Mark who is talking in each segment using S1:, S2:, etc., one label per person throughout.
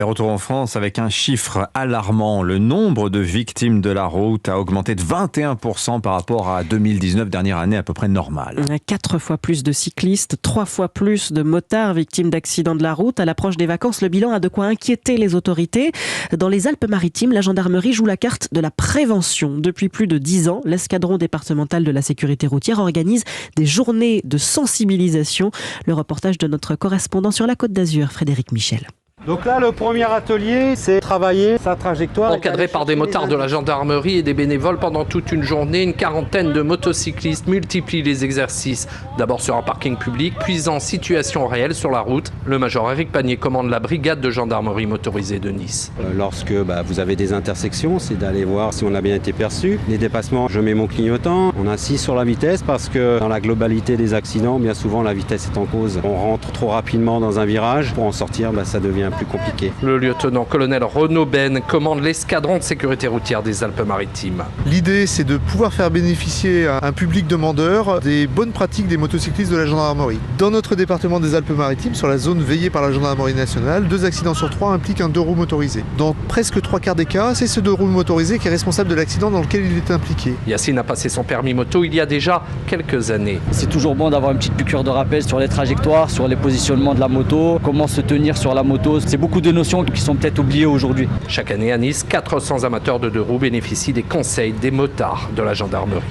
S1: Et retour en France avec un chiffre alarmant. Le nombre de victimes de la route a augmenté de 21% par rapport à 2019, dernière année à peu près normale.
S2: 4 fois plus de cyclistes, 3 fois plus de motards victimes d'accidents de la route. À l'approche des vacances, le bilan a de quoi inquiéter les autorités. Dans les Alpes-Maritimes, la gendarmerie joue la carte de la prévention. Depuis plus de 10 ans, l'escadron départemental de la sécurité routière organise des journées de sensibilisation. Le reportage de notre correspondant sur la Côte d'Azur, Frédéric Michel.
S3: Donc là, le premier atelier, c'est travailler sa trajectoire.
S4: Encadré par des motards de la gendarmerie et des bénévoles pendant toute une journée, une quarantaine de motocyclistes multiplient les exercices. D'abord sur un parking public, puis en situation réelle sur la route. Le major Éric Panier commande la brigade de gendarmerie motorisée de Nice.
S3: Lorsque vous avez des intersections, c'est d'aller voir si on a bien été perçu. Les dépassements, je mets mon clignotant. On insiste sur la vitesse parce que dans la globalité des accidents, bien souvent la vitesse est en cause. On rentre trop rapidement dans un virage. Pour en sortir, ça devient plus compliqué.
S4: Le lieutenant-colonel Renaud Ben commande l'escadron de sécurité routière des Alpes-Maritimes.
S5: L'idée, c'est de pouvoir faire bénéficier à un public demandeur des bonnes pratiques des motocyclistes de la gendarmerie. Dans notre département des Alpes-Maritimes, sur la zone veillée par la gendarmerie nationale, 2 accidents sur 3 impliquent un 2 roues motorisé. Dans presque 3 quarts des cas, c'est ce 2 roues motorisé qui est responsable de l'accident dans lequel il est impliqué.
S4: Yacine a passé son permis moto il y a déjà quelques années.
S6: C'est toujours bon d'avoir une petite piqûre de rappel sur les trajectoires, sur les positionnements de la moto, comment se tenir sur la moto. C'est beaucoup de notions qui sont peut-être oubliées aujourd'hui.
S4: Chaque année à Nice, 400 amateurs de 2 roues bénéficient des conseils des motards de la gendarmerie.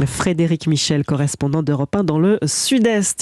S2: Frédéric Michel, correspondant d'Europe 1 dans le Sud-Est.